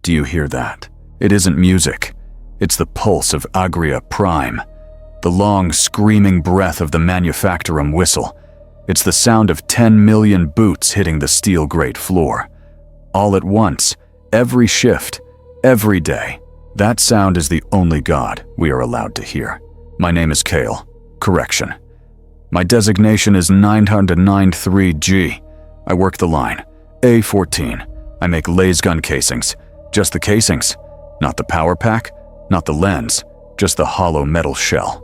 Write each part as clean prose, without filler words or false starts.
Do you hear that? It isn't music. It's the pulse of Agria Prime, the long, screaming breath of the Manufactorum whistle. It's the sound of 10 million boots hitting the steel grate floor. All at once, every shift, every day. That sound is the only god we are allowed to hear. My name is Kale. Correction. My designation is 993G. I work the line. A14. I make lasgun casings. Just the casings. Not the power pack, not the lens, just the hollow metal shell.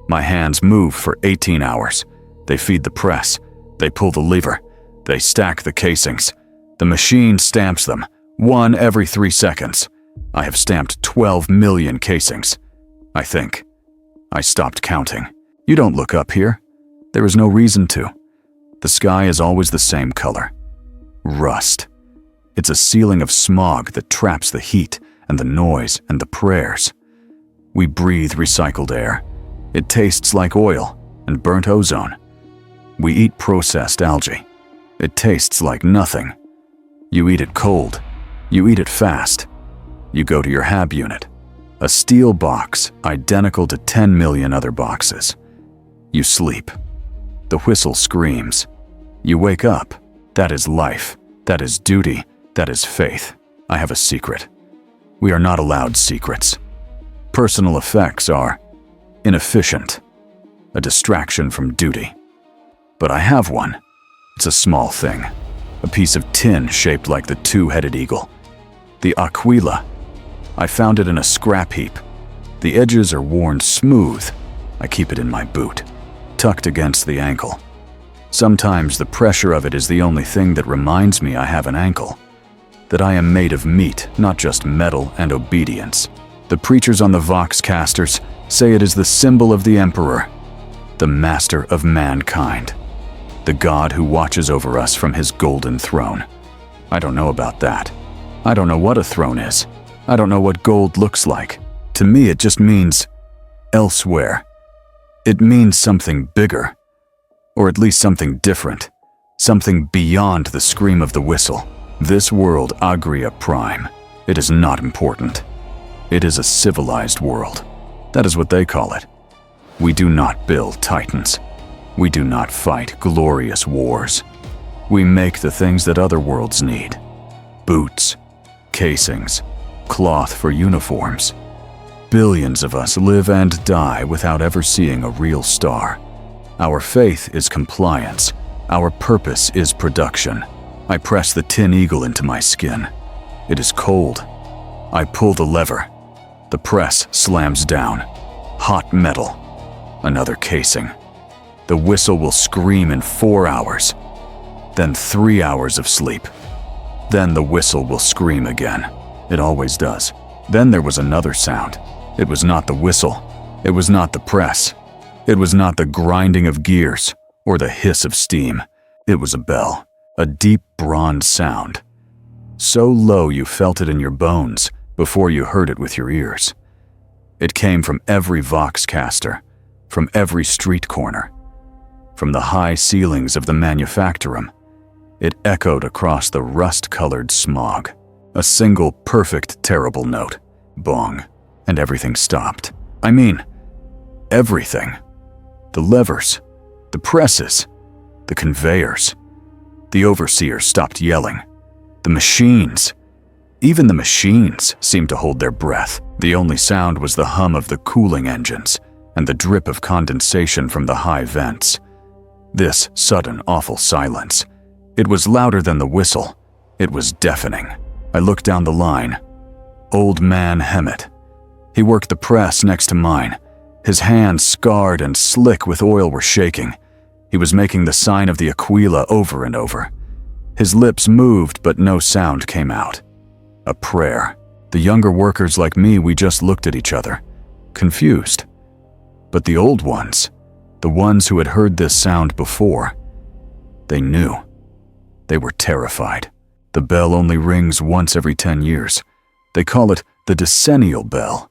My hands move for 18 hours. They feed the press. They pull the lever. They stack the casings. The machine stamps them, one every 3 seconds. I have stamped 12 million casings. I think. I stopped counting. You don't look up here. There is no reason to. The sky is always the same color. Rust. It's a ceiling of smog that traps the heat and the noise and the prayers. We breathe recycled air. It tastes like oil and burnt ozone. We eat processed algae. It tastes like nothing. You eat it cold. You eat it fast. You go to your hab unit, a steel box identical to 10 million other boxes. You sleep. The whistle screams. You wake up. That is life. That is duty. That is faith. I have a secret. We are not allowed secrets. Personal effects are inefficient, a distraction from duty. But I have one. It's a small thing, a piece of tin shaped like the two-headed eagle. The Aquila. I found it in a scrap heap. The edges are worn smooth. I keep it in my boot, tucked against the ankle. Sometimes the pressure of it is the only thing that reminds me I have an ankle, that I am made of meat, not just metal and obedience. The preachers on the Voxcasters say it is the symbol of the Emperor, the master of mankind, the God who watches over us from his golden throne. I don't know about that. I don't know what a throne is. I don't know what gold looks like. To me, it just means elsewhere. It means something bigger, or at least something different, something beyond the scream of the whistle. This world, Agria Prime, it is not important. It is a civilized world. That is what they call it. We do not build titans. We do not fight glorious wars. We make the things that other worlds need. Boots, casings, cloth for uniforms. Billions of us live and die without ever seeing a real star. Our faith is compliance. Our purpose is production. I press the tin eagle into my skin. It is cold. I pull the lever. The press slams down. Hot metal. Another casing. The whistle will scream in 4 hours. Then 3 hours of sleep. Then the whistle will scream again. It always does. Then there was another sound. It was not the whistle. It was not the press. It was not the grinding of gears or the hiss of steam. It was a bell, a deep bronze sound. So low you felt it in your bones before you heard it with your ears. It came from every Voxcaster, from every street corner, from the high ceilings of the Manufactorum. It echoed across the rust-colored smog. A single perfect terrible note, bong, and everything stopped. I mean, everything. The levers, the presses, the conveyors. The overseers stopped yelling. The machines, even the machines seemed to hold their breath. The only sound was the hum of the cooling engines and the drip of condensation from the high vents. This sudden, awful silence. It was louder than the whistle. It was deafening. I looked down the line. Old man Hemet. He worked the press next to mine. His hands, scarred and slick with oil, were shaking. He was making the sign of the Aquila over and over. His lips moved, but no sound came out. A prayer. The younger workers like me, we just looked at each other, confused. But the old ones, the ones who had heard this sound before, they knew. They were terrified. The bell only rings once every 10 years. They call it the decennial bell.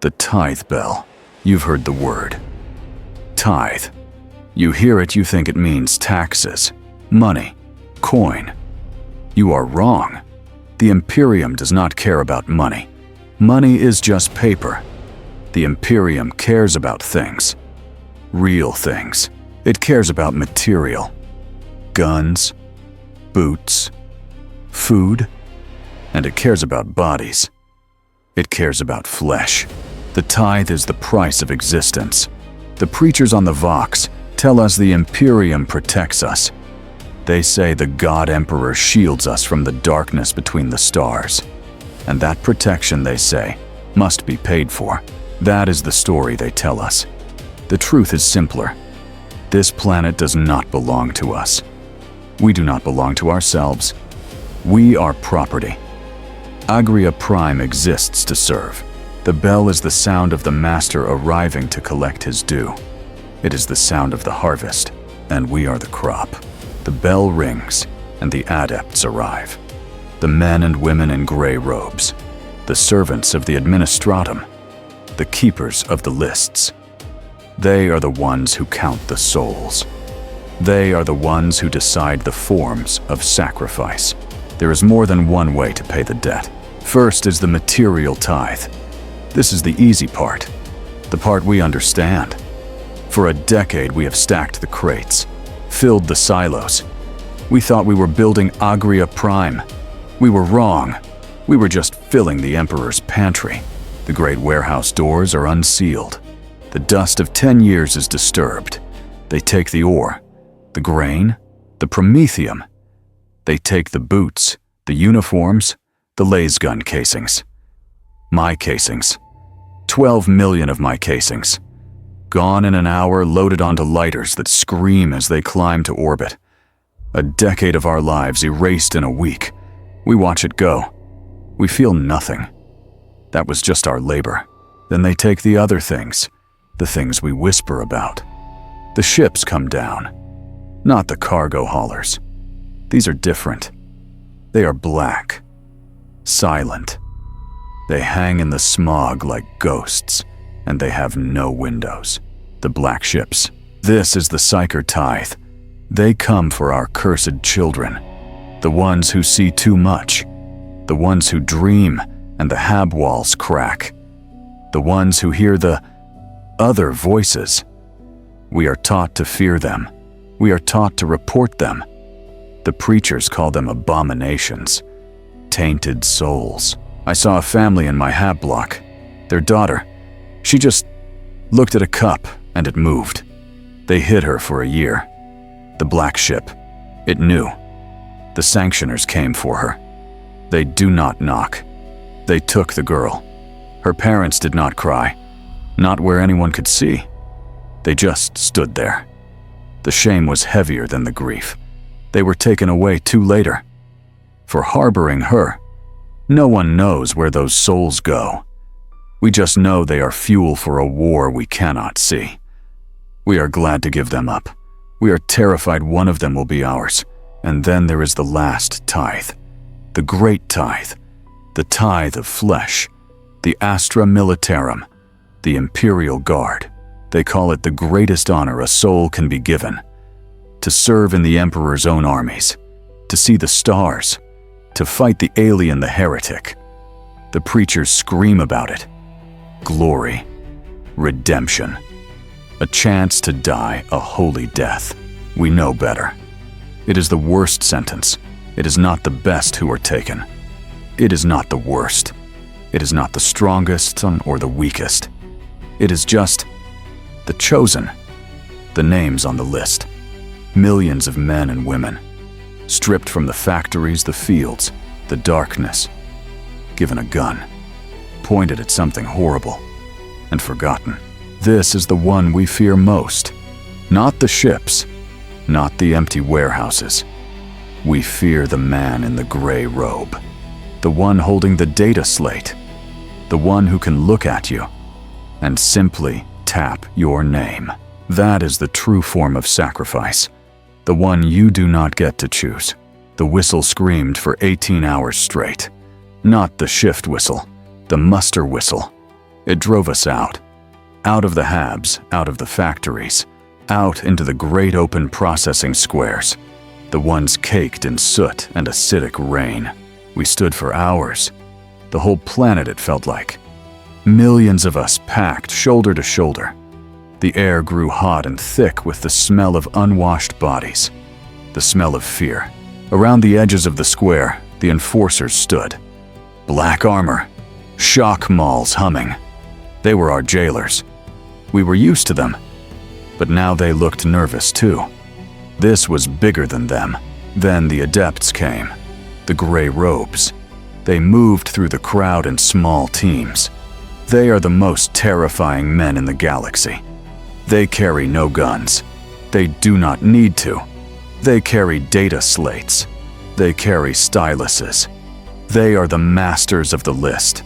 The tithe bell. You've heard the word. Tithe. You hear it, you think it means taxes, money, coin. You are wrong. The Imperium does not care about money. Money is just paper. The Imperium cares about things. Real things. It cares about material. Guns, boots, food, and it cares about bodies. It cares about flesh. The tithe is the price of existence. The preachers on the Vox tell us the Imperium protects us. They say the God Emperor shields us from the darkness between the stars. And that protection, they say, must be paid for. That is the story they tell us. The truth is simpler. This planet does not belong to us. We do not belong to ourselves. We are property. Agria Prime exists to serve. The bell is the sound of the master arriving to collect his due. It is the sound of the harvest, and we are the crop. The bell rings, and the adepts arrive. The men and women in gray robes, the servants of the administratum, the keepers of the lists. They are the ones who count the souls. They are the ones who decide the forms of sacrifice. There is more than one way to pay the debt. First is the material tithe. This is the easy part, the part we understand. For a decade we have stacked the crates, filled the silos. We thought we were building Agria Prime. We were wrong. We were just filling the Emperor's pantry. The great warehouse doors are unsealed. The dust of 10 years is disturbed. They take the ore, the grain, the promethium. They take the boots, the uniforms, the lasgun casings. My casings. 12 million of my casings. Gone in an hour, loaded onto lighters that scream as they climb to orbit. A decade of our lives erased in a week. We watch it go. We feel nothing. That was just our labor. Then they take the other things, the things we whisper about. The ships come down, not the cargo haulers. These are different. They are black, silent. They hang in the smog like ghosts, and they have no windows. The black ships. This is the Psyker tithe. They come for our cursed children, the ones who see too much, the ones who dream and the hab walls crack, the ones who hear the other voices. We are taught to fear them. We are taught to report them. The preachers call them abominations, tainted souls. I saw a family in my hab block. Their daughter, she just looked at a cup and it moved. They hid her for a year. The black ship, it knew. The sanctioners came for her. They do not knock. They took the girl. Her parents did not cry, not where anyone could see. They just stood there. The shame was heavier than the grief. They were taken away too later. For harboring her, no one knows where those souls go. We just know they are fuel for a war we cannot see. We are glad to give them up. We are terrified one of them will be ours. And then there is the last tithe, the great tithe, the tithe of flesh, the Astra Militarum, the Imperial Guard. They call it the greatest honor a soul can be given. To serve in the Emperor's own armies, to see the stars, to fight the alien, the heretic. The preachers scream about it. Glory, redemption, a chance to die a holy death. We know better. It is the worst sentence. It is not the best who are taken. It is not the worst. It is not the strongest or the weakest. It is just the chosen, the names on the list. Millions of men and women, stripped from the factories, the fields, the darkness, given a gun, pointed at something horrible, and forgotten. This is the one we fear most. Not the ships, not the empty warehouses. We fear the man in the gray robe, the one holding the data slate, the one who can look at you and simply tap your name. That is the true form of sacrifice, the one you do not get to choose. The whistle screamed for 18 hours straight. Not the shift whistle, the muster whistle. It drove us out of the habs, out of the factories, out into the great open processing squares, the ones caked in soot and acidic rain. We stood for hours. The whole planet, it felt like. Millions of us packed shoulder to shoulder. The air grew hot and thick with the smell of unwashed bodies. The smell of fear. Around the edges of the square, the enforcers stood. Black armor. Shock mauls humming. They were our jailers. We were used to them. But now they looked nervous too. This was bigger than them. Then the adepts came. The gray robes. They moved through the crowd in small teams. They are the most terrifying men in the galaxy. They carry no guns. They do not need to. They carry data slates. They carry styluses. They are the masters of the list.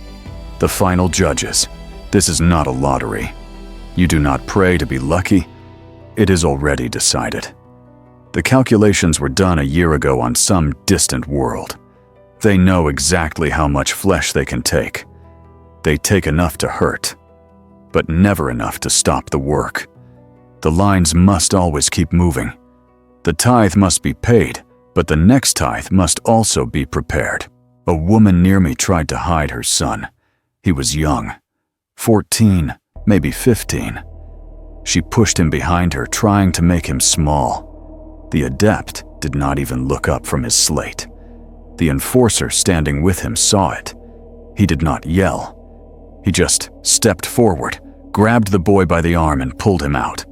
The final judges. This is not a lottery. You do not pray to be lucky. It is already decided. The calculations were done a year ago on some distant world. They know exactly how much flesh they can take. They take enough to hurt, but never enough to stop the work. The lines must always keep moving. The tithe must be paid, but the next tithe must also be prepared. A woman near me tried to hide her son. He was young, 14, maybe 15. She pushed him behind her, trying to make him small. The adept did not even look up from his slate. The enforcer standing with him saw it. He did not yell. He just stepped forward, grabbed the boy by the arm and pulled him out.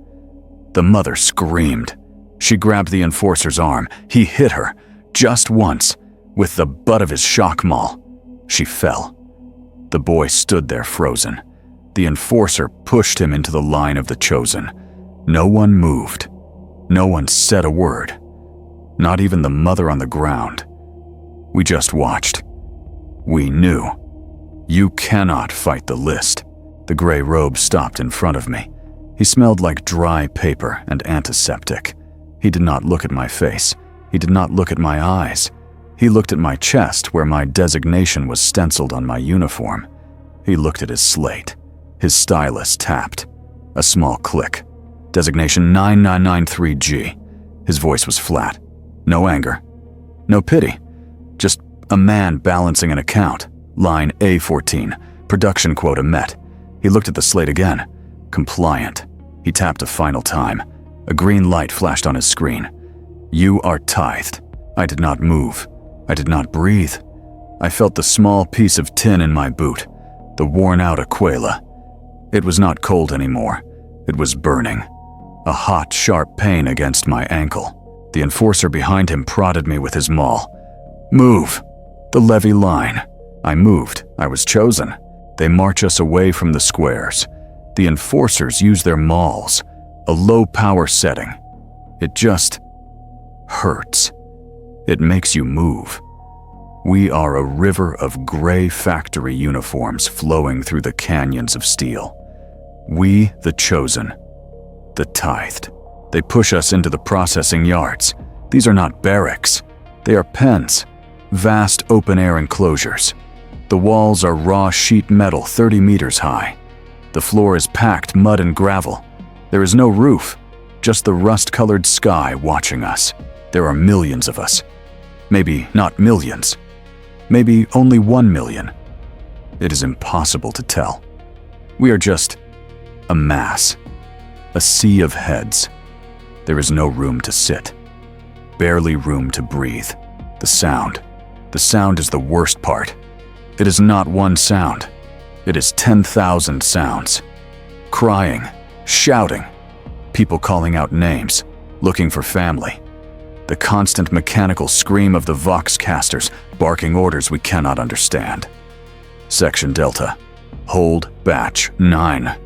The mother screamed. She grabbed the enforcer's arm. He hit her, just once, with the butt of his shock maul. She fell. The boy stood there frozen. The enforcer pushed him into the line of the chosen. No one moved. No one said a word. Not even the mother on the ground. We just watched. We knew. You cannot fight the list. The gray robe stopped in front of me. He smelled like dry paper and antiseptic. He did not look at my face. He did not look at my eyes. He looked at my chest where my designation was stenciled on my uniform. He looked at his slate. His stylus tapped. A small click. Designation 9993G. His voice was flat. No anger. No pity. Just a man balancing an account. Line A14. Production quota met. He looked at the slate again. Compliant. He tapped a final time. A green light flashed on his screen. You are tithed. I did not move. I did not breathe. I felt the small piece of tin in my boot. The worn-out aquila. It was not cold anymore. It was burning. A hot, sharp pain against my ankle. The enforcer behind him prodded me with his maul. Move. The levy line. I moved. I was chosen. They march us away from the squares. The enforcers use their mauls. A low-power setting. It just hurts. It makes you move. We are a river of gray factory uniforms flowing through the canyons of steel. We, the chosen. The tithed. They push us into the processing yards. These are not barracks. They are pens. Vast open-air enclosures. The walls are raw sheet metal 30 meters high. The floor is packed mud and gravel. There is no roof, just the rust-colored sky watching us. There are millions of us. Maybe not millions. Maybe only 1 million. It is impossible to tell. We are just a mass. A sea of heads. There is no room to sit. Barely room to breathe. The sound. The sound is the worst part. It is not one sound. It is 10,000 sounds. Crying, shouting, people calling out names, looking for family. The constant mechanical scream of the Voxcasters, barking orders we cannot understand. Section Delta. Hold batch 9.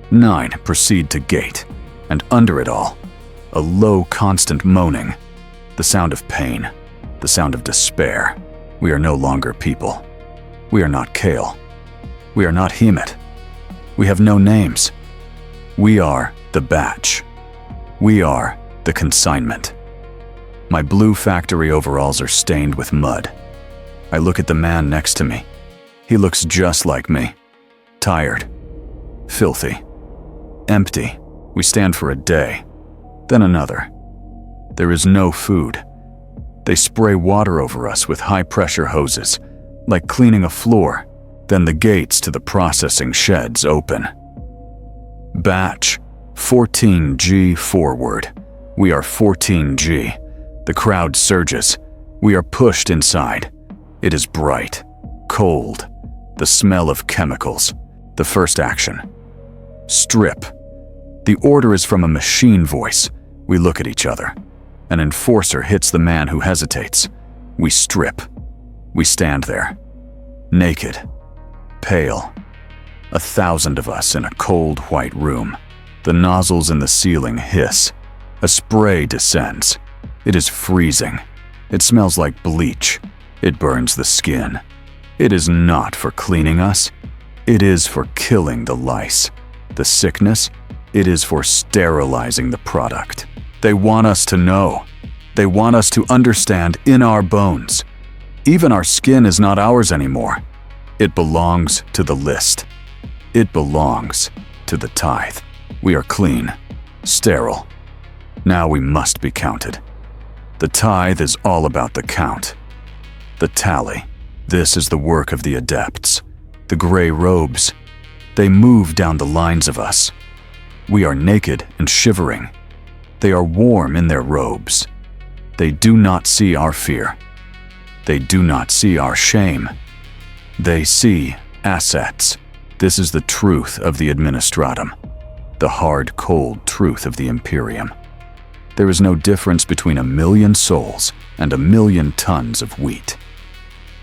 9 proceed to gate, and under it all, a low constant moaning. The sound of pain, the sound of despair. We are no longer people. We are not Kale. We are not Hemet. We have no names. We are the batch. We are the consignment. My blue factory overalls are stained with mud. I look at the man next to me. He looks just like me. Tired. Filthy. Empty. We stand for a day. Then another. There is no food. They spray water over us with high-pressure hoses, like cleaning a floor. Then the gates to the processing sheds open. Batch 14G forward. We are 14G. The crowd surges. We are pushed inside. It is bright, cold, the smell of chemicals. The first action. Strip. The order is from a machine voice. We look at each other. An enforcer hits the man who hesitates. We strip. We stand there. Naked. Pale. 1,000 of us in a cold white room. The nozzles in the ceiling hiss. A spray descends. It is freezing. It smells like bleach. It burns the skin. It is not for cleaning us. It is for killing the lice. The sickness, it is for sterilizing the product. They want us to know. They want us to understand in our bones. Even our skin is not ours anymore. It belongs to the list. It belongs to the tithe. We are clean, sterile. Now we must be counted. The tithe is all about the count. The tally. This is the work of the adepts. The gray robes. They move down the lines of us. We are naked and shivering. They are warm in their robes. They do not see our fear. They do not see our shame. They see assets. This is the truth of the administratum, the hard, cold truth of the Imperium. There is no difference between 1,000,000 souls and 1,000,000 tons of wheat.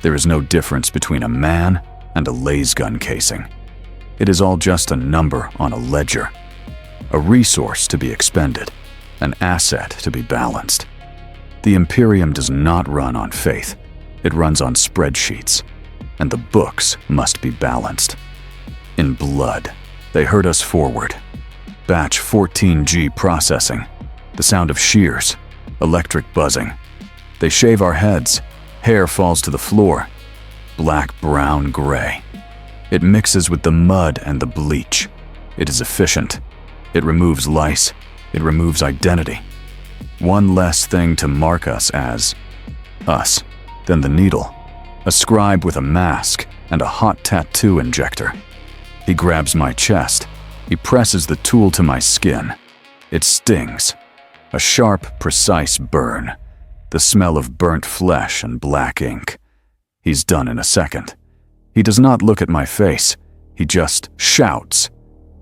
There is no difference between a man and a lasgun casing. It is all just a number on a ledger, a resource to be expended, an asset to be balanced. The Imperium does not run on faith. It runs on spreadsheets, and the books must be balanced. In blood, they herd us forward. Batch 14G processing, the sound of shears, electric buzzing. They shave our heads, hair falls to the floor, black, brown, gray. It mixes with the mud and the bleach. It is efficient. It removes lice. It removes identity. One less thing to mark us as us. Then the needle. A scribe with a mask and a hot tattoo injector. He grabs my chest. He presses the tool to my skin. It stings. A sharp, precise burn. The smell of burnt flesh and black ink. He's done in a second. He does not look at my face. He just shouts.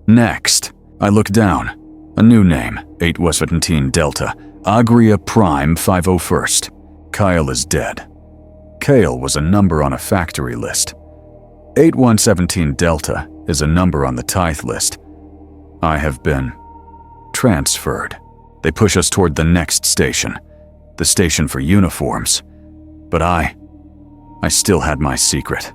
Next. I look down. A new name, 817 Delta, Agria Prime 501st. Kyle is dead. Kale was a number on a factory list. 8117 Delta is a number on the tithe list. I have been transferred. They push us toward the next station, the station for uniforms. But I still had my secret.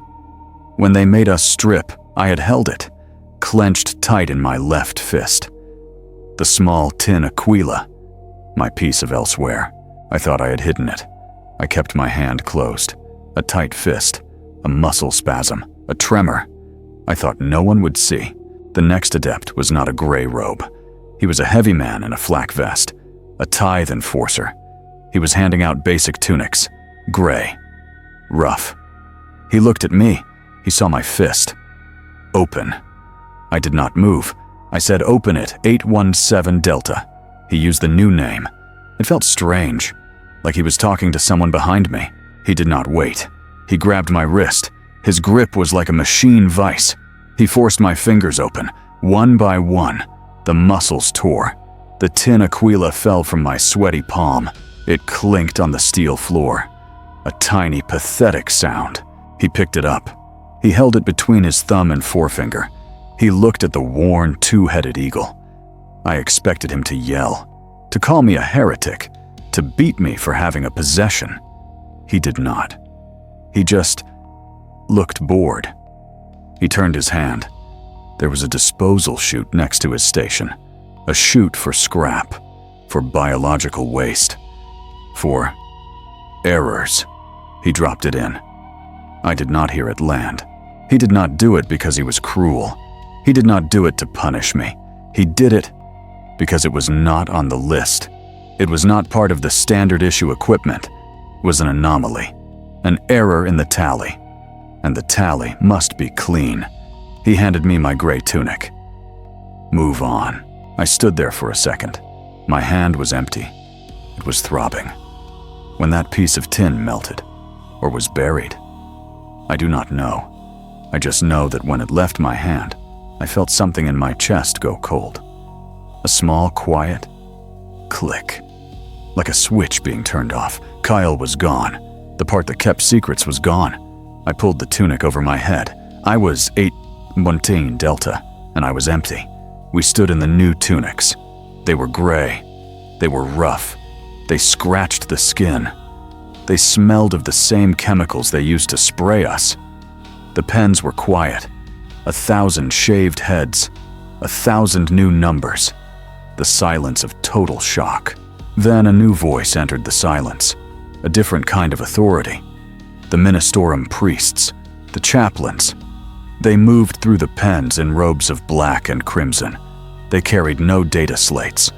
When they made us strip, I had held it, clenched tight in my left fist. The small tin Aquila, my piece of elsewhere. I thought I had hidden it. I kept my hand closed, a tight fist, a muscle spasm, a tremor. I thought no one would see. The next adept was not a gray robe. He was a heavy man in a flak vest, a tithe enforcer. He was handing out basic tunics, gray, rough. He looked at me. He saw my fist. Open. I did not move. I said, open it, 817 Delta. He used the new name. It felt strange, like he was talking to someone behind me. He did not wait. He grabbed my wrist. His grip was like a machine vice. He forced my fingers open, one by one. The muscles tore. The tin Aquila fell from my sweaty palm. It clinked on the steel floor. A tiny, pathetic sound. He picked it up. He held it between his thumb and forefinger. He looked at the worn, two-headed eagle. I expected him to yell, to call me a heretic, to beat me for having a possession. He did not. He just looked bored. He turned his hand. There was a disposal chute next to his station, a chute for scrap, for biological waste, for errors. He dropped it in. I did not hear it land. He did not do it because he was cruel. He did not do it to punish me. He did it because it was not on the list. It was not part of the standard issue equipment. was an anomaly, an error in the tally, and the tally must be clean. He handed me my gray tunic. Move on. I stood there for a second. My hand was empty. It was throbbing. When that piece of tin melted, or was buried, I do not know. I just know that when it left my hand, I felt something in my chest go cold. A small, quiet click. Like a switch being turned off. Kyle was gone. The part that kept secrets was gone. I pulled the tunic over my head. I was 8-1 Delta, and I was empty. We stood in the new tunics. They were gray. They were rough. They scratched the skin. They smelled of the same chemicals they used to spray us. The pens were quiet. 1,000 shaved heads. 1,000 new numbers. The silence of total shock. Then a new voice entered the silence. A different kind of authority. The Ministorum priests. The chaplains. They moved through the pens in robes of black and crimson. They carried no data slates.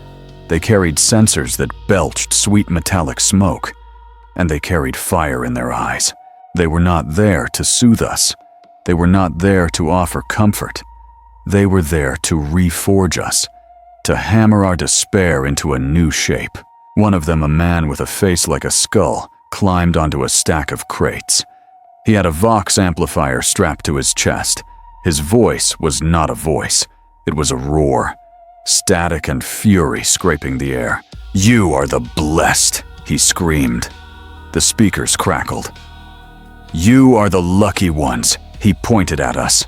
They carried sensors that belched sweet metallic smoke. And they carried fire in their eyes. They were not there to soothe us. They were not there to offer comfort. They were there to reforge us, to hammer our despair into a new shape. One of them, a man with a face like a skull, climbed onto a stack of crates. He had a Vox amplifier strapped to his chest. His voice was not a voice. It was a roar. Static and fury scraping the air. "You are the blessed," he screamed. The speakers crackled. "You are the lucky ones," he pointed at us.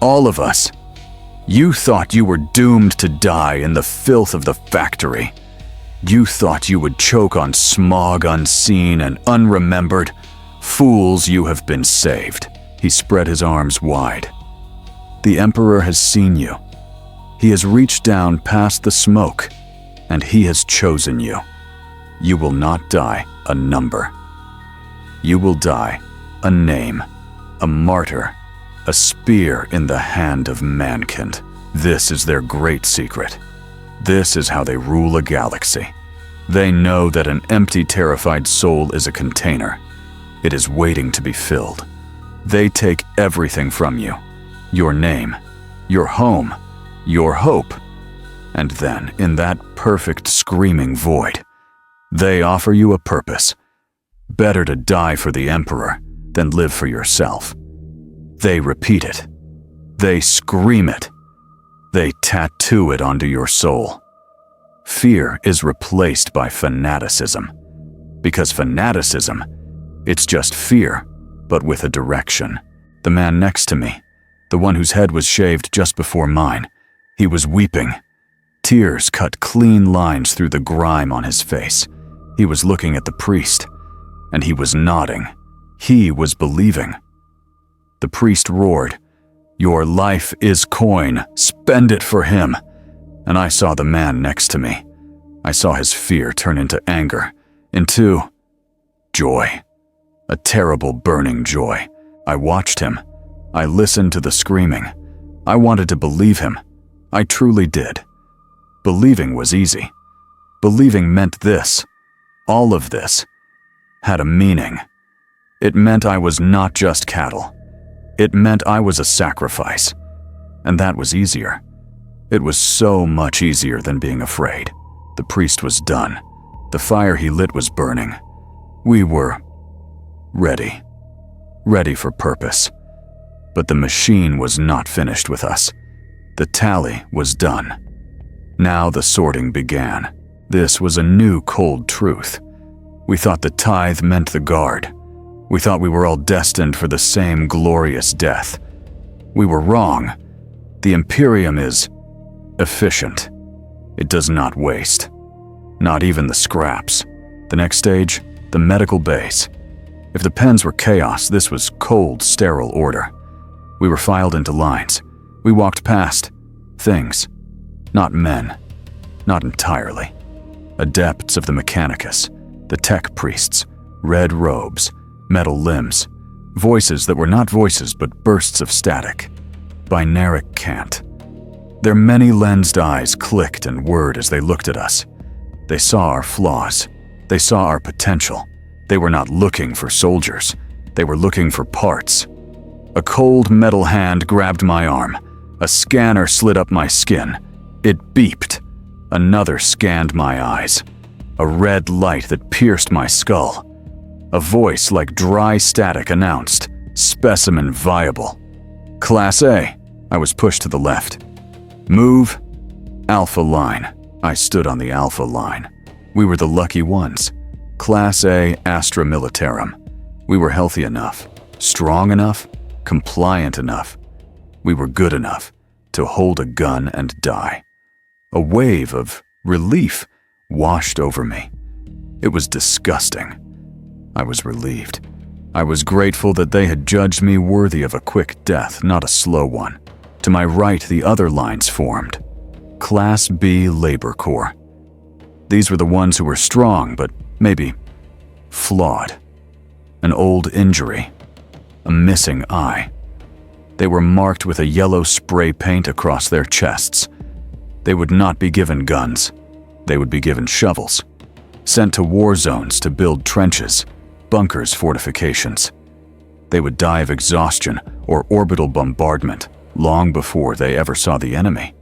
"All of us. You thought you were doomed to die in the filth of the factory. You thought you would choke on smog unseen and unremembered. Fools, you have been saved." He spread his arms wide. "The Emperor has seen you. He has reached down past the smoke, and he has chosen you. You will not die a number. You will die a name, a martyr, a spear in the hand of mankind. This is their great secret. This is how they rule a galaxy. They know that an empty, terrified soul is a container. It is waiting to be filled. They take everything from you. Your name, your home, your hope. And then, in that perfect screaming void, they offer you a purpose. Better to die for the Emperor than live for yourself. They repeat it. They scream it. They tattoo it onto your soul. Fear is replaced by fanaticism. Because fanaticism, it's just fear, but with a direction. The man next to me, the one whose head was shaved just before mine, he was weeping. Tears cut clean lines through the grime on his face. He was looking at the priest, and he was nodding. He was believing. The priest roared, "Your life is coin. Spend it for him." And I saw the man next to me. I saw his fear turn into anger, into joy. A terrible burning joy. I watched him. I listened to the screaming. I wanted to believe him. I truly did. Believing was easy. Believing meant this. All of this had a meaning. It meant I was not just cattle. It meant I was a sacrifice. And that was easier. It was so much easier than being afraid. The priest was done. The fire he lit was burning. We were ready. Ready for purpose. But the machine was not finished with us. The tally was done. Now the sorting began. This was a new cold truth. We thought the tithe meant the guard. We thought we were all destined for the same glorious death. We were wrong. The Imperium is efficient. It does not waste. Not even the scraps. The next stage, the medical base. If the pens were chaos, this was cold, sterile order. We were filed into lines. We walked past things, not men, not entirely. Adepts of the Mechanicus, the tech priests, red robes, metal limbs, voices that were not voices but bursts of static. Binaric cant. Their many-lensed eyes clicked and whirred as they looked at us. They saw our flaws. They saw our potential. They were not looking for soldiers. They were looking for parts. A cold metal hand grabbed my arm. A scanner slid up my skin. It beeped. Another scanned my eyes. A red light that pierced my skull. A voice like dry static announced, "Specimen viable." Class A. I was pushed to the left. Move. Alpha line. I stood on the Alpha line. We were the lucky ones. Class A Astra Militarum. We were healthy enough, strong enough, compliant enough. We were good enough to hold a gun and die. A wave of relief washed over me. It was disgusting. I was relieved. I was grateful that they had judged me worthy of a quick death, not a slow one. To my right, the other lines formed. Class B Labor Corps. These were the ones who were strong, but maybe flawed. An old injury. A missing eye. They were marked with a yellow spray paint across their chests. They would not be given guns. They would be given shovels. Sent to war zones to build trenches, bunkers, fortifications. They would die of exhaustion or orbital bombardment long before they ever saw the enemy.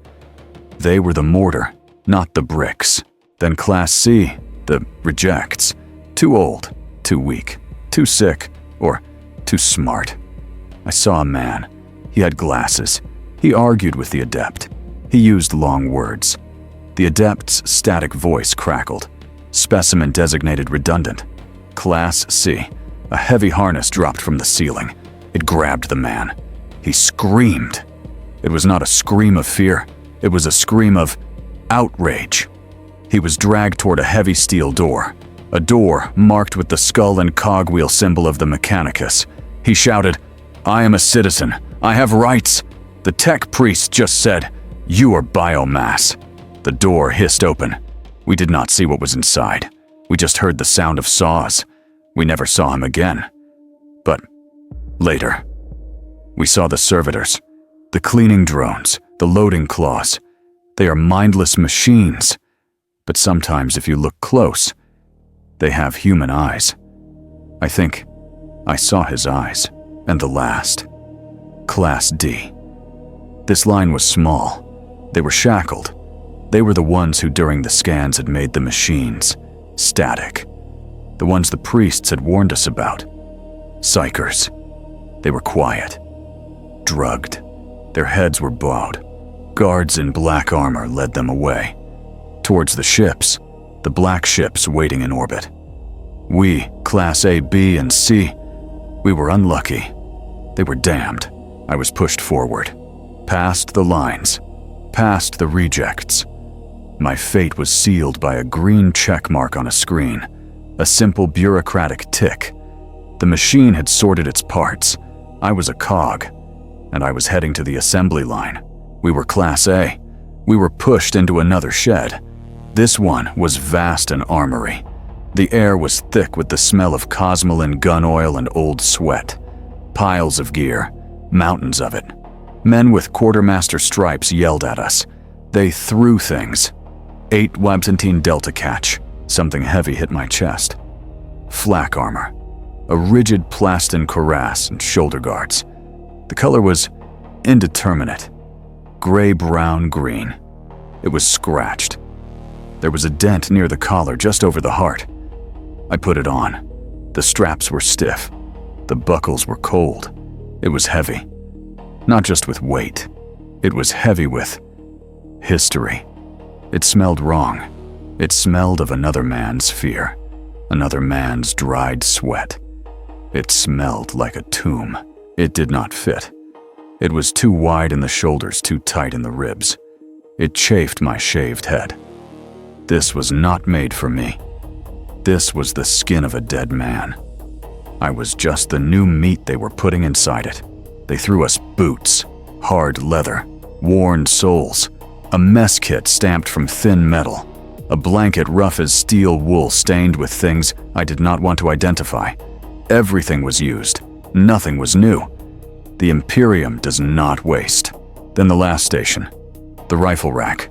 They were the mortar, not the bricks. Then Class C, the rejects. Too old, too weak, too sick, or too smart. I saw a man. He had glasses. He argued with the adept. He used long words. The adept's static voice crackled. Specimen designated redundant. Class C. A heavy harness dropped from the ceiling. It grabbed the man. He screamed. It was not a scream of fear. It was a scream of outrage. He was dragged toward a heavy steel door. A door marked with the skull and cogwheel symbol of the Mechanicus. He shouted, "I am a citizen. I have rights." The tech priest just said, "You are biomass." The door hissed open. We did not see what was inside. We just heard the sound of saws. We never saw him again. But later, we saw the servitors, the cleaning drones, the loading claws. They are mindless machines. But sometimes if you look close, they have human eyes. I think I saw his eyes. And the last. Class D. This line was small. They were shackled. They were the ones who during the scans had made the machines static. The ones the priests had warned us about. Psychers. They were quiet. Drugged. Their heads were bowed. Guards in black armor led them away. Towards the ships, the black ships waiting in orbit. We, Class A, B, and C, we were unlucky. They were damned. I was pushed forward. Past the lines. Past the rejects. My fate was sealed by a green check mark on a screen. A simple bureaucratic tick. The machine had sorted its parts. I was a cog. And I was heading to the assembly line. We were Class A. We were pushed into another shed. This one was vast and armory. The air was thick with the smell of cosmoline gun oil and old sweat. Piles of gear, mountains of it. Men with quartermaster stripes yelled at us. They threw things. 8 Wabsentine Delta catch. Something heavy hit my chest. Flak armor. A rigid plastin cuirass and shoulder guards. The color was indeterminate. Gray, brown, green. It was scratched. There was a dent near the collar just over the heart. I put it on. The straps were stiff. The buckles were cold. It was heavy. Not just with weight. It was heavy with history. It smelled wrong. It smelled of another man's fear. Another man's dried sweat. It smelled like a tomb. It did not fit. It was too wide in the shoulders, too tight in the ribs. It chafed my shaved head. This was not made for me. This was the skin of a dead man. I was just the new meat they were putting inside it. They threw us boots, hard leather, worn soles, a mess kit stamped from thin metal, a blanket rough as steel wool stained with things I did not want to identify. Everything was used. Nothing was new. The Imperium does not waste. Then the last station, the rifle rack.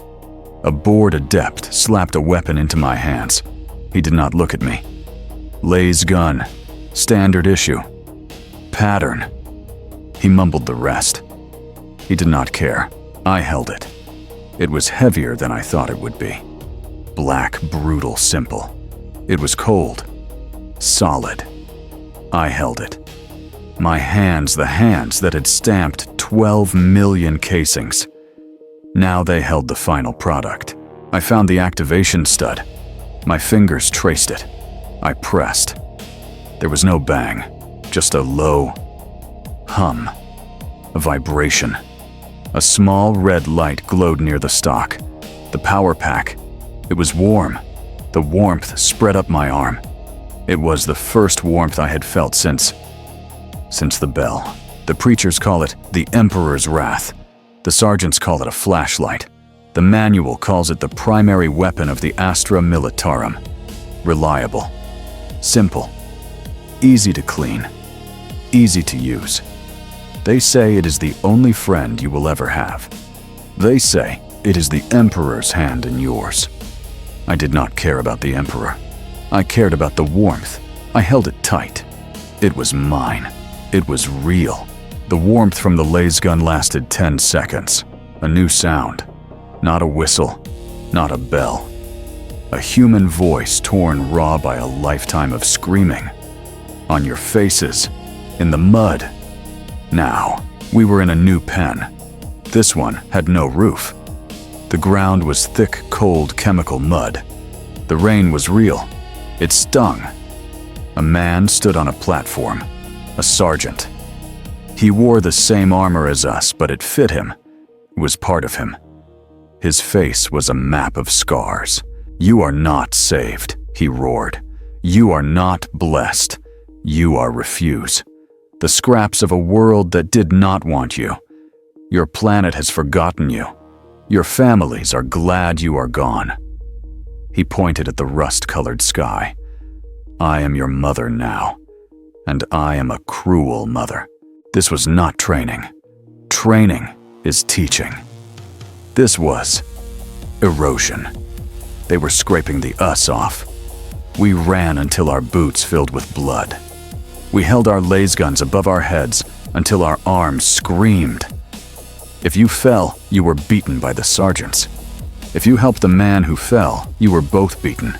A bored adept slapped a weapon into my hands. He did not look at me. Lay's gun. Standard issue. Pattern. He mumbled the rest. He did not care. I held it. It was heavier than I thought it would be. Black, brutal, simple. It was cold. Solid. I held it. My hands, the hands that had stamped 12 million casings. Now they held the final product. I found the activation stud. My fingers traced it. I pressed. There was no bang, just a low hum, a vibration. A small red light glowed near the stock. The power pack. It was warm. The warmth spread up my arm. It was the first warmth I had felt since the bell. The preachers call it the Emperor's Wrath. The sergeants call it a flashlight. The manual calls it the primary weapon of the Astra Militarum. Reliable. Simple. Easy to clean. Easy to use. They say it is the only friend you will ever have. They say it is the Emperor's hand in yours. I did not care about the Emperor. I cared about the warmth. I held it tight. It was mine. It was real. The warmth from the laser gun lasted 10 seconds. A new sound. Not a whistle. Not a bell. A human voice torn raw by a lifetime of screaming. On your faces. In the mud. Now, we were in a new pen. This one had no roof. The ground was thick, cold, chemical mud. The rain was real. It stung. A man stood on a platform. A sergeant. He wore the same armor as us, but it fit him. It was part of him. His face was a map of scars. "You are not saved," he roared. "You are not blessed. You are refuse. The scraps of a world that did not want you. Your planet has forgotten you. Your families are glad you are gone." He pointed at the rust-colored sky. "I am your mother now, and I am a cruel mother." This was not training. Training is teaching. This was erosion. They were scraping the us off. We ran until our boots filled with blood. We held our laser guns above our heads until our arms screamed. If you fell, you were beaten by the sergeants. If you helped the man who fell, you were both beaten.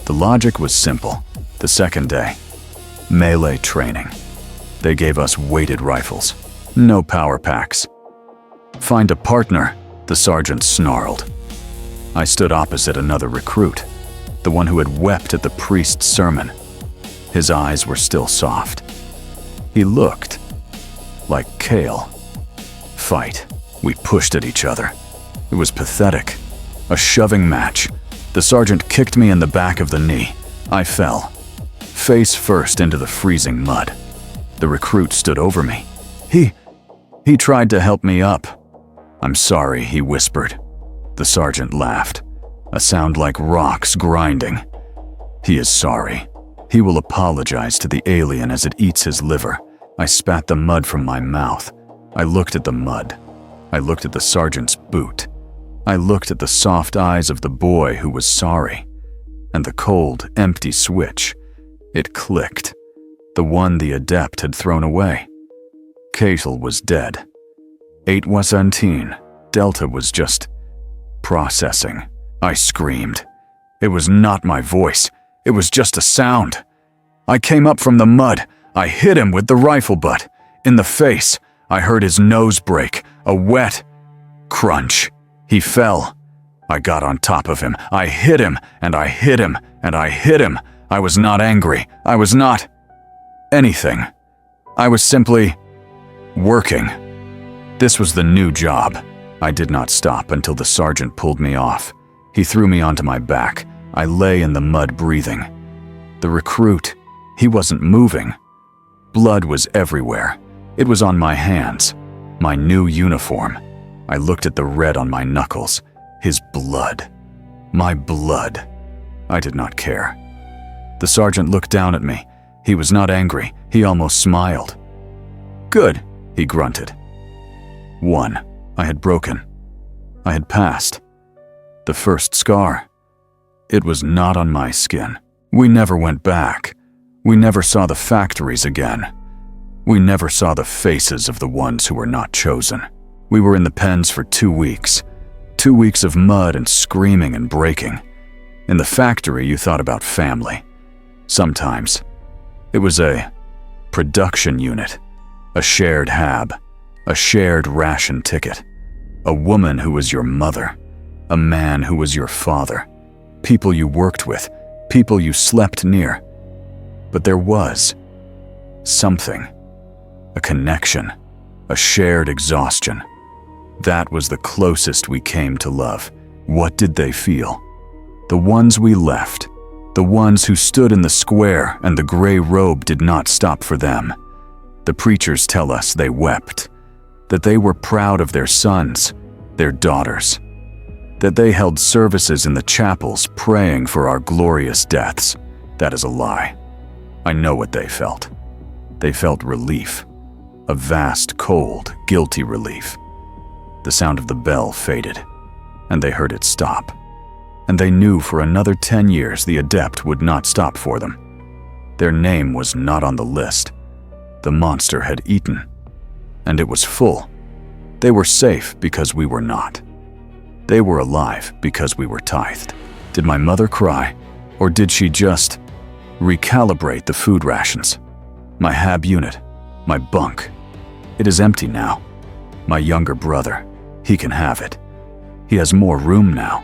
The logic was simple. The second day, melee training. They gave us weighted rifles. No power packs. "Find a partner," the sergeant snarled. I stood opposite another recruit, the one who had wept at the priest's sermon. His eyes were still soft. He looked like Kale. Fight. We pushed at each other. It was pathetic. A shoving match. The sergeant kicked me in the back of the knee. I fell, face first into the freezing mud. The recruit stood over me. He tried to help me up. "I'm sorry," he whispered. The sergeant laughed, a sound like rocks grinding. "He is sorry. He will apologize to the alien as it eats his liver." I spat the mud from my mouth. I looked at the mud. I looked at the sergeant's boot. I looked at the soft eyes of the boy who was sorry. And the cold, empty switch. It clicked. The one the adept had thrown away. Catel was dead. 8 was untien. Delta was just processing. I screamed. It was not my voice. It was just a sound. I came up from the mud. I hit him with the rifle butt. In the face. I heard his nose break. A wet crunch. He fell. I got on top of him. I hit him, and I hit him, and I hit him. I was not angry. I was not anything. I was simply working. This was the new job. I did not stop until the sergeant pulled me off. He threw me onto my back. I lay in the mud breathing. The recruit, he wasn't moving. Blood was everywhere. It was on my hands. My new uniform. I looked at the red on my knuckles. His blood. My blood. I did not care. The sergeant looked down at me. He was not angry. He almost smiled. "Good," he grunted. 1. I had broken. I had passed. The first scar. It was not on my skin. We never went back. We never saw the factories again. We never saw the faces of the ones who were not chosen. We were in the pens for 2 weeks. 2 weeks of mud and screaming and breaking. In the factory, you thought about family. Sometimes. It was a production unit, a shared hab, a shared ration ticket, a woman who was your mother, a man who was your father, people you worked with, people you slept near. But there was something, a connection, a shared exhaustion. That was the closest we came to love. What did they feel? The ones we left, the ones who stood in the square and the gray robe did not stop for them. The preachers tell us they wept, that they were proud of their sons, their daughters, that they held services in the chapels praying for our glorious deaths. That is a lie. I know what they felt. They felt relief, a vast, cold, guilty relief. The sound of the bell faded, and they heard it stop. And they knew for another 10 years the adept would not stop for them. Their name was not on the list. The monster had eaten, and it was full. They were safe because we were not. They were alive because we were tithed. Did my mother cry, or did she just recalibrate the food rations? My hab unit, my bunk, it is empty now. My younger brother, he can have it. He has more room now.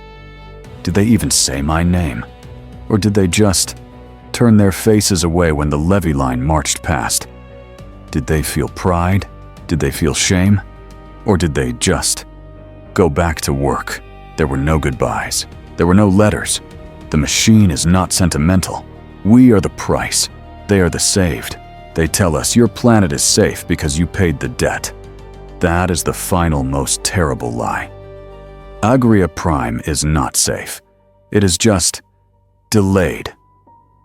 Did they even say my name? Or did they just turn their faces away when the levy line marched past? Did they feel pride? Did they feel shame? Or did they just go back to work? There were no goodbyes. There were no letters. The machine is not sentimental. We are the price. They are the saved. They tell us your planet is safe because you paid the debt. That is the final, most terrible lie. Agria Prime is not safe. It is just delayed.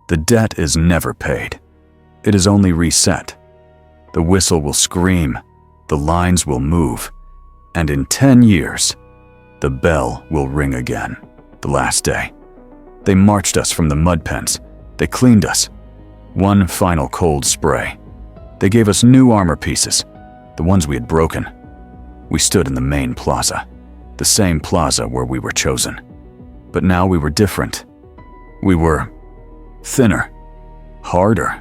The debt is never paid. It is only reset. The whistle will scream, the lines will move, and in 10 years, the bell will ring again. The last day. They marched us from the mud pens. They cleaned us. One final cold spray. They gave us new armor pieces, the ones we had broken. We stood in the main plaza, the same plaza where we were chosen. But now we were different. We were thinner, harder.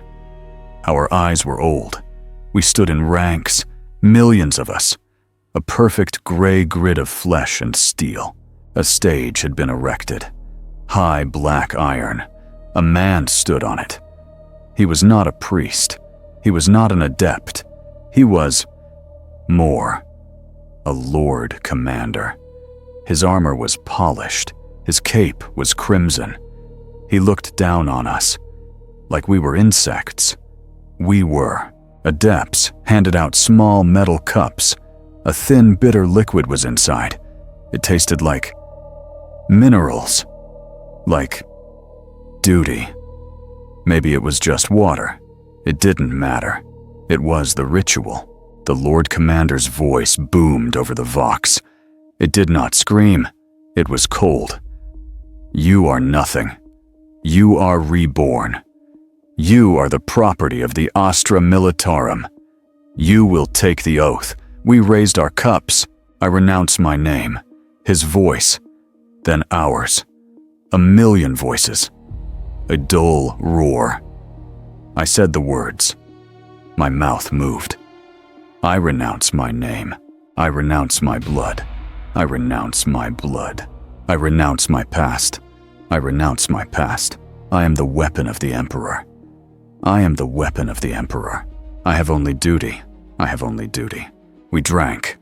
Our eyes were old. We stood in ranks, millions of us. A perfect gray grid of flesh and steel. A stage had been erected. High black iron. A man stood on it. He was not a priest. He was not an adept. He was more. A Lord Commander. His armor was polished. His cape was crimson. He looked down on us, like we were insects. We were. Adepts handed out small metal cups. A thin, bitter liquid was inside. It tasted like minerals. Like duty. Maybe it was just water. It didn't matter. It was the ritual. The Lord Commander's voice boomed over the vox. It did not scream. It was cold. You are nothing. You are reborn. You are the property of the Astra Militarum. You will take the oath. We raised our cups. I renounce my name. His voice. Then ours. 1,000,000 voices. A dull roar. I said the words. My mouth moved. I renounce my name. I renounce my blood. I renounce my blood. I renounce my past. I renounce my past. I am the weapon of the Emperor. I am the weapon of the Emperor. I have only duty. I have only duty. We drank.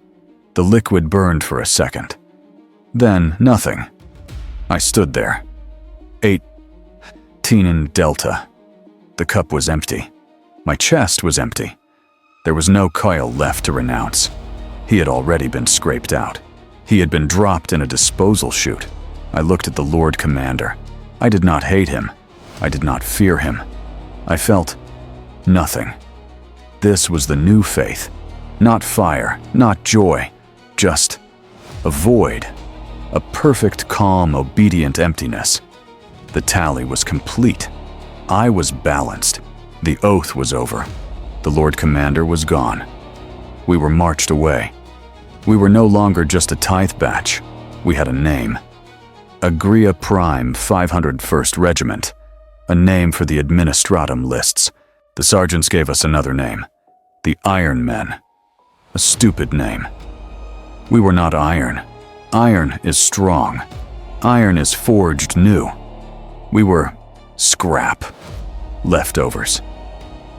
The liquid burned for a second. Then nothing. I stood there. 18 Delta. The cup was empty. My chest was empty. There was no coil left to renounce. He had already been scraped out. He had been dropped in a disposal chute. I looked at the Lord Commander. I did not hate him. I did not fear him. I felt nothing. This was the new faith. Not fire, not joy, just a void. A perfect, calm, obedient emptiness. The tally was complete. I was balanced. The oath was over. The Lord Commander was gone. We were marched away. We were no longer just a Tithed batch. We had a name. Agria Prime 501st Regiment, a name for the administratum lists. The sergeants gave us another name, the Iron Men, a stupid name. We were not iron. Iron is strong. Iron is forged new. We were scrap, leftovers,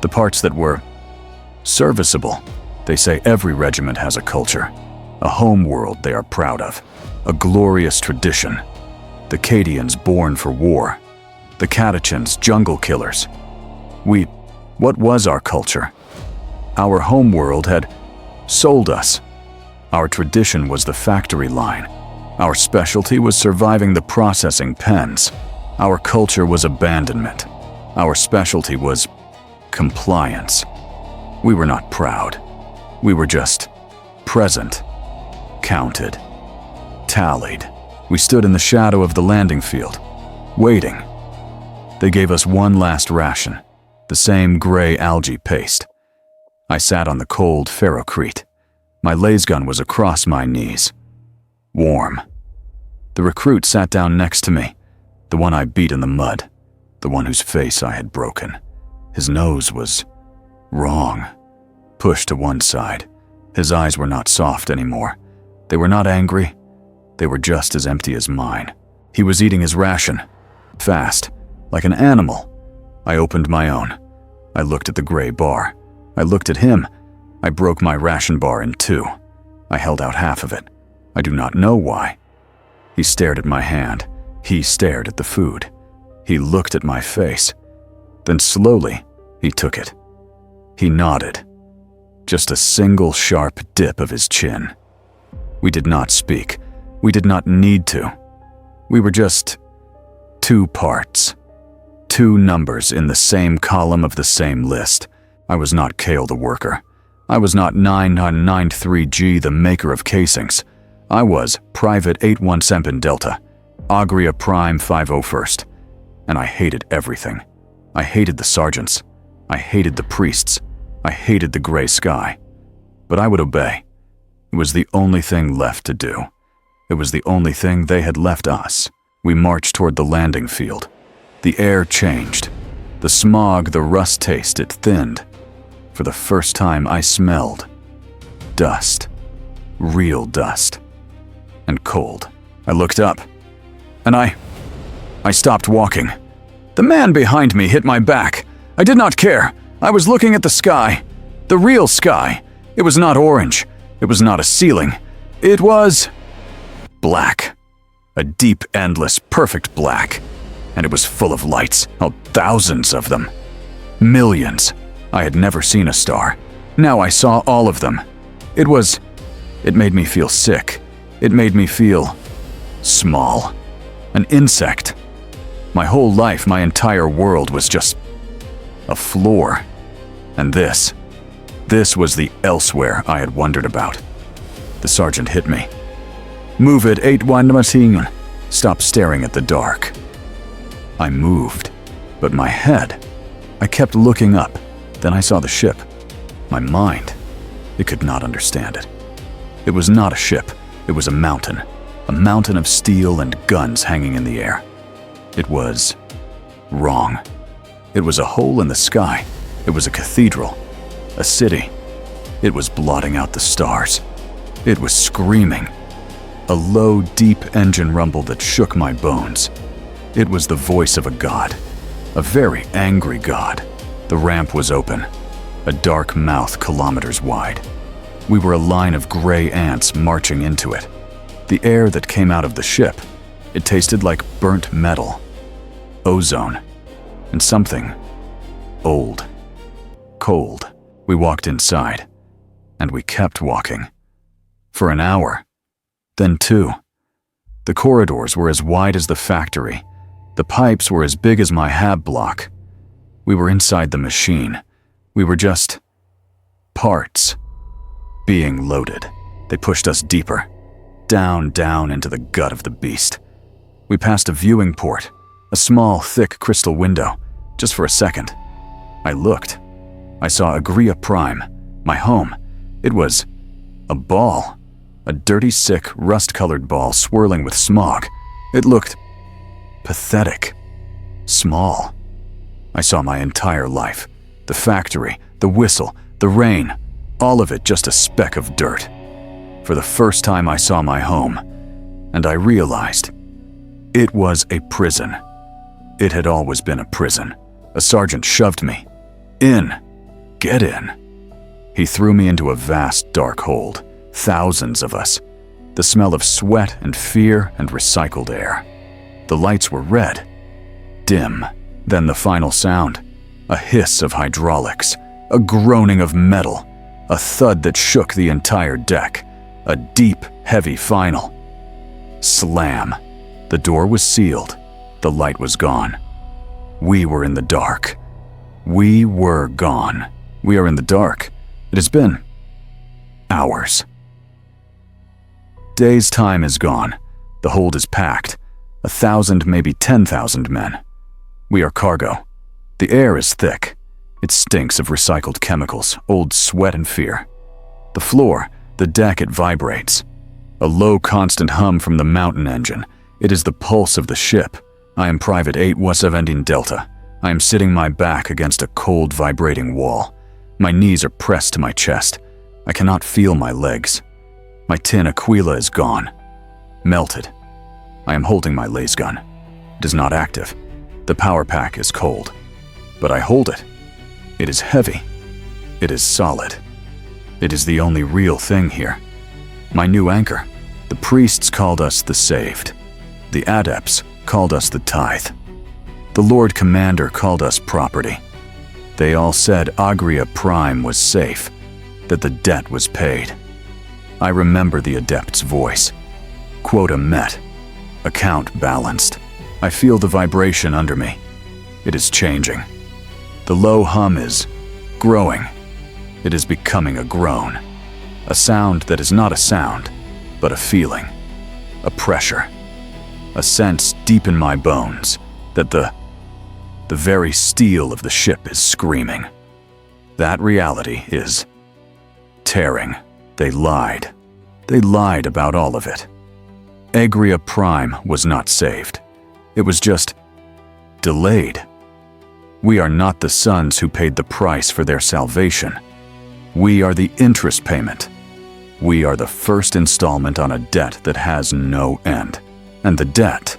the parts that were serviceable. They say every regiment has a culture, a home world they are proud of, a glorious tradition. The Cadians born for war, the Catechans jungle killers. What was our culture? Our home world had sold us. Our tradition was the factory line. Our specialty was surviving the processing pens. Our culture was abandonment. Our specialty was compliance. We were not proud. We were just present, counted, tallied. We stood in the shadow of the landing field, waiting. They gave us one last ration, the same gray algae paste. I sat on the cold ferrocrete. My lasgun was across my knees. Warm. The recruit sat down next to me, the one I beat in the mud, the one whose face I had broken. His nose was wrong, pushed to one side. His eyes were not soft anymore. They were not angry. They were just as empty as mine. He was eating his ration, fast, like an animal. I opened my own. I looked at the gray bar. I looked at him. I broke my ration bar in two. I held out half of it. I do not know why. He stared at my hand. He stared at the food. He looked at my face. Then slowly, he took it. He nodded. Just a single sharp dip of his chin. We did not speak. We did not need to. We were just two parts. Two numbers in the same column of the same list. I was not Kale the worker. I was not 9993G, the maker of casings. I was Private 817 Delta, Agria Prime 501st. And I hated everything. I hated the sergeants. I hated the priests. I hated the gray sky. But I would obey. It was the only thing left to do. It was the only thing they had left us. We marched toward the landing field. The air changed. The smog, the rust taste, it thinned. For the first time, I smelled dust. Real dust. And cold. I looked up. And I stopped walking. The man behind me hit my back. I did not care. I was looking at the sky. The real sky. It was not orange. It was not a ceiling. It was black. A deep, endless, perfect black. And it was full of lights. Oh, thousands of them. Millions. I had never seen a star. Now I saw all of them. It made me feel sick. It made me feel small. An insect. My whole life, my entire world was just a floor. And this was the elsewhere I had wondered about. The sergeant hit me. Move it, 8-1-Martin. Stop staring at the dark. I moved, but my head, I kept looking up. Then I saw the ship. My mind, it could not understand it. It was not a ship. It was a mountain of steel and guns hanging in the air. It was wrong. It was a hole in the sky. It was a cathedral, a city. It was blotting out the stars. It was screaming. A low, deep engine rumble that shook my bones. It was the voice of a god, a very angry god. The ramp was open, a dark mouth kilometers wide. We were a line of gray ants marching into it. The air that came out of the ship, it tasted like burnt metal, ozone, and something old, cold. We walked inside, and we kept walking. For an hour, then 2. The corridors were as wide as the factory. The pipes were as big as my hab block. We were inside the machine. We were just parts being loaded. They pushed us deeper, down into the gut of the beast. We passed a viewing port, a small, thick crystal window, just for a second. I looked. I saw Agria Prime, my home. It was a ball. A dirty, sick, rust-colored ball swirling with smog. It looked pathetic. Small. I saw my entire life. The factory, the whistle, the rain, all of it just a speck of dirt. For the first time I saw my home, and I realized it was a prison. It had always been a prison. A sergeant shoved me. In. Get in. He threw me into a vast, dark hold. Thousands of us. The smell of sweat and fear and recycled air. The lights were red. Dim. Then the final sound. A hiss of hydraulics. A groaning of metal. A thud that shook the entire deck. A deep, heavy final. Slam. The door was sealed. The light was gone. We were in the dark. We were gone. We are in the dark. It has been hours. Days' time is gone. The hold is packed. 1,000, maybe 10,000 men. We are cargo. The air is thick. It stinks of recycled chemicals, old sweat and fear. The floor, the deck, it vibrates. A low, constant hum from the mountain engine. It is the pulse of the ship. I am Private 8W17 Delta. I am sitting my back against a cold, vibrating wall. My knees are pressed to my chest. I cannot feel my legs. My tin Aquila is gone. Melted. I am holding my laser gun. It is not active. The power pack is cold. But I hold it. It is heavy. It is solid. It is the only real thing here. My new anchor. The priests called us the saved. The adepts called us the tithe. The Lord Commander called us property. They all said Agria Prime was safe, that the debt was paid. I remember the adept's voice. Quota met. Account balanced. I feel the vibration under me. It is changing. The low hum is growing. It is becoming a groan. A sound that is not a sound, but a feeling. A pressure. A sense deep in my bones that the very steel of the ship is screaming. That reality is tearing. They lied. They lied about all of it. Agria Prime was not saved. It was just delayed. We are not the sons who paid the price for their salvation. We are the interest payment. We are the first installment on a debt that has no end. And the debt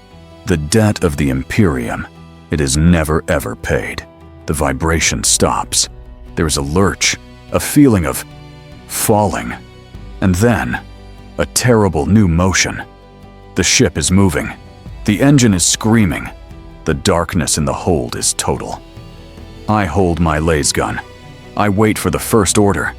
of the Imperium, it is never ever paid. The vibration stops. There is a lurch, a feeling of falling. And then, a terrible new motion. The ship is moving. The engine is screaming. The darkness in the hold is total. I hold my laser gun. I wait for the first order.